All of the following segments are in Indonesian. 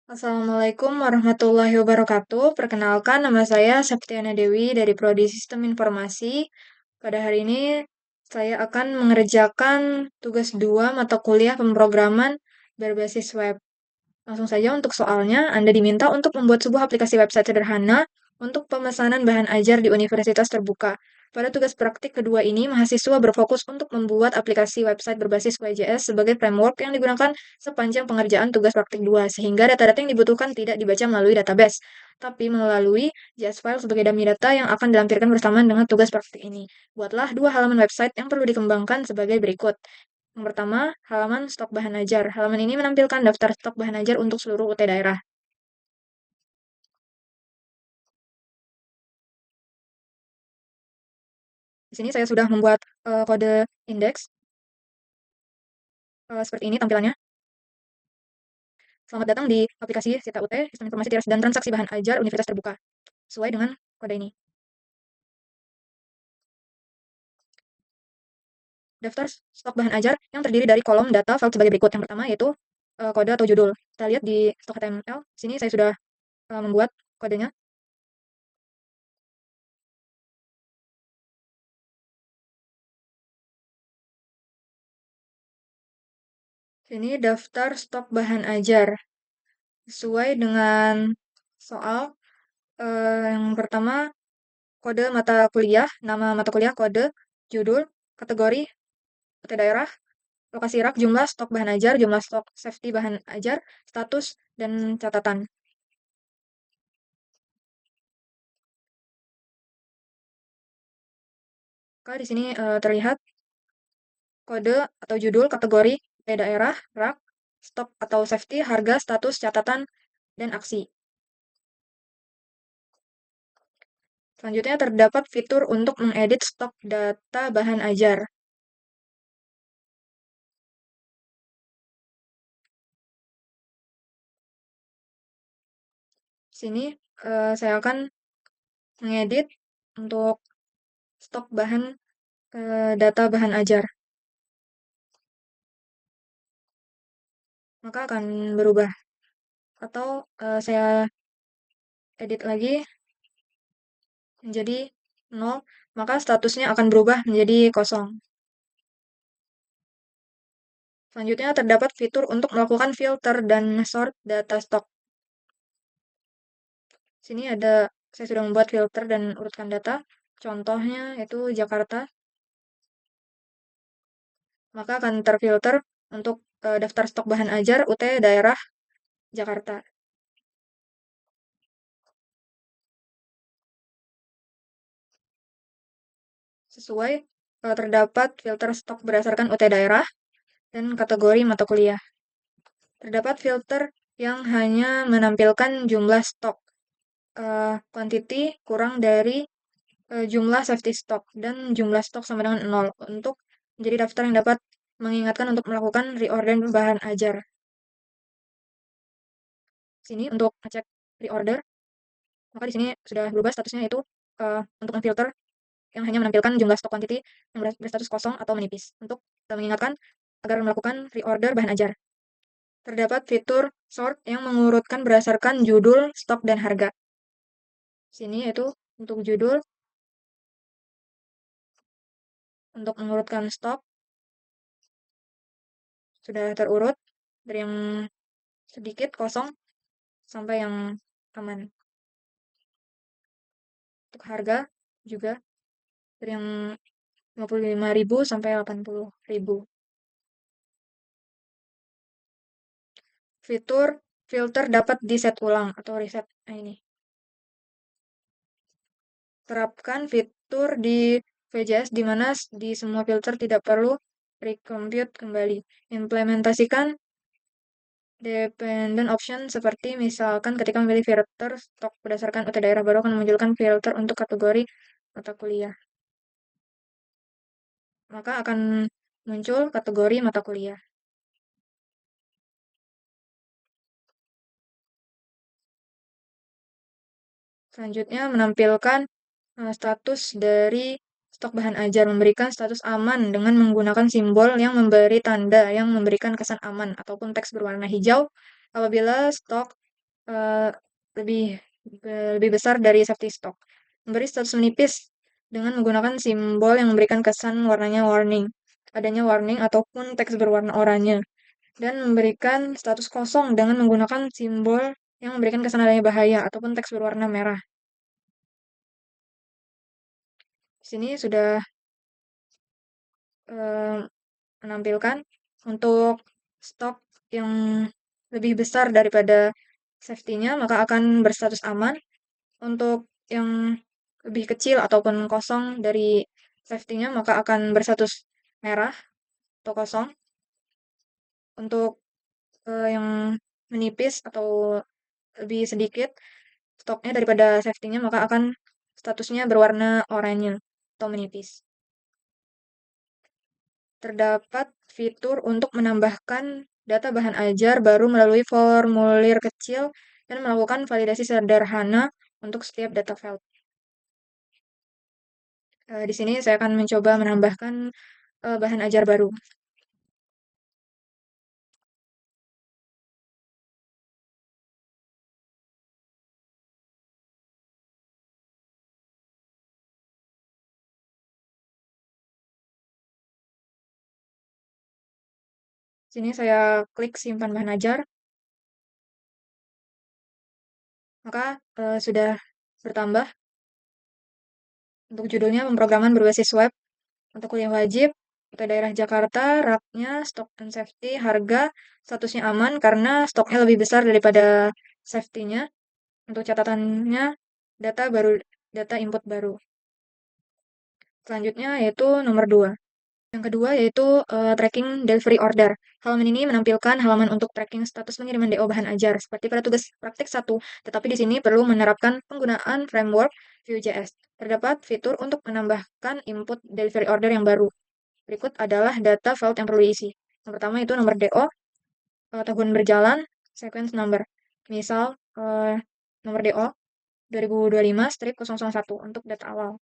Assalamualaikum warahmatullahi wabarakatuh. Perkenalkan, nama saya Septiana Dewi dari Prodi Sistem Informasi. Pada hari ini, saya akan mengerjakan tugas 2 mata kuliah pemrograman berbasis web. Langsung saja untuk soalnya, Anda diminta untuk membuat sebuah aplikasi website sederhana untuk pemesanan bahan ajar di universitas terbuka. Pada tugas praktik kedua ini, mahasiswa berfokus untuk membuat aplikasi website berbasis WJS sebagai framework yang digunakan sepanjang pengerjaan tugas praktik 2, sehingga data-data yang dibutuhkan tidak dibaca melalui database, tapi melalui JS file sebagai dummy data yang akan dilampirkan bersamaan dengan tugas praktik ini. Buatlah dua halaman website yang perlu dikembangkan sebagai berikut. Yang pertama, halaman stok bahan ajar. Halaman ini menampilkan daftar stok bahan ajar untuk seluruh UT daerah. Di sini saya sudah membuat kode indeks. Seperti ini tampilannya. Selamat datang di aplikasi Sita UT, Sistem Informasi dan Transaksi Bahan Ajar Universitas Terbuka. Sesuai dengan kode ini. Daftar stok bahan ajar yang terdiri dari kolom data file sebagai berikut. Yang pertama yaitu kode atau judul. Kita lihat di stok HTML. Sini saya sudah membuat kodenya. Ini daftar stok bahan ajar. Sesuai dengan soal. Yang pertama, kode mata kuliah, nama mata kuliah, kode, judul, kategori, UT daerah, lokasi rak, jumlah stok bahan ajar, jumlah stok safety bahan ajar, status, dan catatan. Maka di sini terlihat kode atau judul, kategori, UT daerah, rak, stok atau safety, harga, status, catatan, dan aksi. Selanjutnya terdapat fitur untuk mengedit stok data bahan ajar. Sini saya akan mengedit untuk stok bahan data bahan ajar. Maka akan berubah. Atau saya edit lagi menjadi 0, maka statusnya akan berubah menjadi kosong. Selanjutnya terdapat fitur untuk melakukan filter dan sort data stok. Sini saya sudah membuat filter dan urutkan data. Contohnya itu Jakarta. Maka akan terfilter untuk daftar stok bahan ajar UT daerah Jakarta. Sesuai terdapat filter stok berdasarkan UT daerah dan kategori mata kuliah. Terdapat filter yang hanya menampilkan jumlah stok, quantity kurang dari jumlah safety stock, dan jumlah stok sama dengan 0 untuk menjadi daftar yang dapat mengingatkan untuk melakukan reorder bahan ajar. Sini untuk ngecek reorder, maka di sini sudah berubah statusnya yaitu untuk memfilter yang hanya menampilkan jumlah stok quantity yang berstatus kosong atau menipis untuk mengingatkan agar melakukan reorder bahan ajar. Terdapat fitur sort yang mengurutkan berdasarkan judul, stok, dan harga. Sini yaitu untuk judul, untuk mengurutkan stok, sudah terurut dari yang sedikit kosong sampai yang aman. Untuk harga juga dari yang 55.000 sampai 80.000. Fitur filter dapat di-set ulang atau reset. Nah, ini. Terapkan fitur di VJS di mana di semua filter tidak perlu recompute kembali. Implementasikan dependent option seperti misalkan ketika memilih filter stok berdasarkan UT daerah baru akan memunculkan filter untuk kategori mata kuliah. Maka akan muncul kategori mata kuliah. Selanjutnya menampilkan status dari stok bahan ajar, memberikan status aman dengan menggunakan simbol yang memberi tanda yang memberikan kesan aman ataupun teks berwarna hijau apabila stok eh, lebih lebih besar dari safety stock. Memberi status menipis dengan menggunakan simbol yang memberikan kesan warnanya warning. Adanya warning ataupun teks berwarna oranye. Dan memberikan status kosong dengan menggunakan simbol yang memberikan kesan adanya bahaya ataupun teks berwarna merah. Di sini sudah eh, menampilkan untuk stok yang lebih besar daripada safety-nya, maka akan berstatus aman. Untuk yang lebih kecil ataupun kosong dari safety-nya, maka akan berstatus merah atau kosong. Untuk yang menipis atau lebih sedikit stoknya daripada safety-nya, maka akan statusnya berwarna oranye atau menipis. Terdapat fitur untuk menambahkan data bahan ajar baru melalui formulir kecil dan melakukan validasi sederhana untuk setiap data file. Di sini saya akan mencoba menambahkan bahan ajar baru. Sini saya klik simpan bahan ajar, maka sudah bertambah. Untuk judulnya pemrograman berbasis web untuk kuliah wajib, kota daerah Jakarta, raknya, stock and safety, harga, statusnya aman karena stoknya lebih besar daripada safety-nya. Untuk catatannya, data baru, data input baru. Selanjutnya yaitu nomor 2. Yang kedua yaitu tracking delivery order. Halaman ini menampilkan halaman untuk tracking status pengiriman DO bahan ajar seperti pada tugas praktik 1, tetapi di sini perlu menerapkan penggunaan framework Vue.js. Terdapat fitur untuk menambahkan input delivery order yang baru. Berikut adalah data field yang perlu diisi. Yang pertama itu nomor DO, tahun berjalan, sequence number. Misal nomor DO 2025-001 untuk data awal.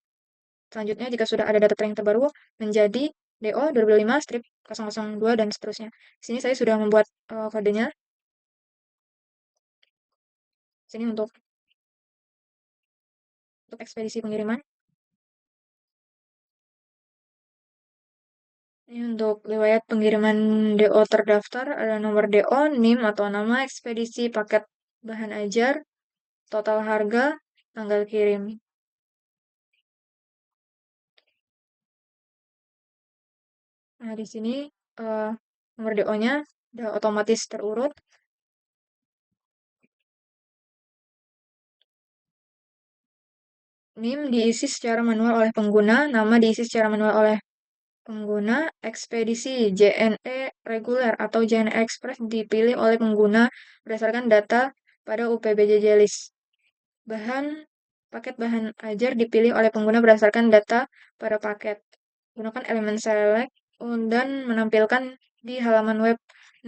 Selanjutnya, jika sudah ada data tracking terbaru, menjadi DO 2005-002 dan seterusnya. Di sini saya sudah membuat kodenya. Sini untuk ekspedisi pengiriman. Ini untuk riwayat pengiriman DO terdaftar, ada nomor DO, NIM atau nama ekspedisi paket bahan ajar, total harga, tanggal kirim. Nah, di sini nomor DO-nya udah otomatis terurut. NIM diisi secara manual oleh pengguna, nama diisi secara manual oleh pengguna, ekspedisi JNE reguler atau JNE Express dipilih oleh pengguna berdasarkan data pada UPBJJ list. Paket bahan ajar dipilih oleh pengguna berdasarkan data pada paket. Gunakan elemen select dan menampilkan di halaman web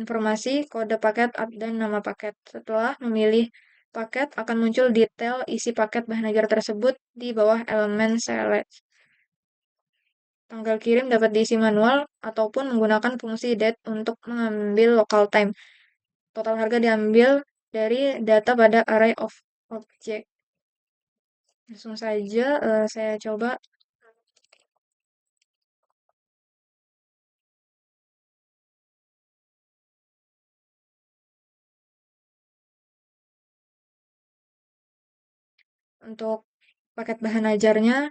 informasi, kode paket, dan nama paket. Setelah memilih paket, akan muncul detail isi paket bahan ajar tersebut di bawah elemen select. Tanggal kirim dapat diisi manual ataupun menggunakan fungsi date untuk mengambil local time. Total harga diambil dari data pada array of object. Langsung saja saya coba untuk paket bahan ajarnya.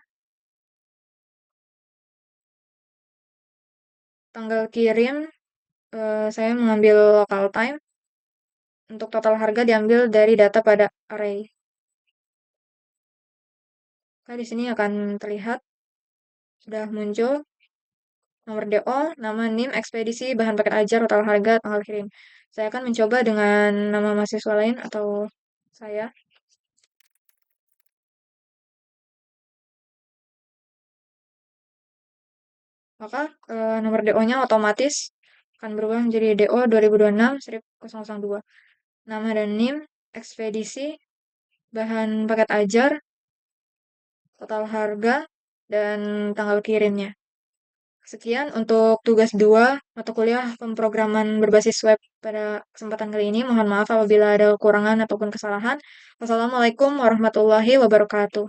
Tanggal kirim saya mengambil local time. Untuk total harga diambil dari data pada array. Nah, di sini akan terlihat sudah muncul nomor DO, nama NIM, ekspedisi, bahan paket ajar, total harga, tanggal kirim. Saya akan mencoba dengan nama mahasiswa lain atau saya. Maka nomor DO-nya otomatis akan berubah menjadi DO 2026-002. Nama dan NIM, ekspedisi, bahan paket ajar, total harga, dan tanggal kirimnya. Sekian untuk tugas 2 mata kuliah pemrograman berbasis web pada kesempatan kali ini. Mohon maaf apabila ada kekurangan ataupun kesalahan. Wassalamualaikum warahmatullahi wabarakatuh.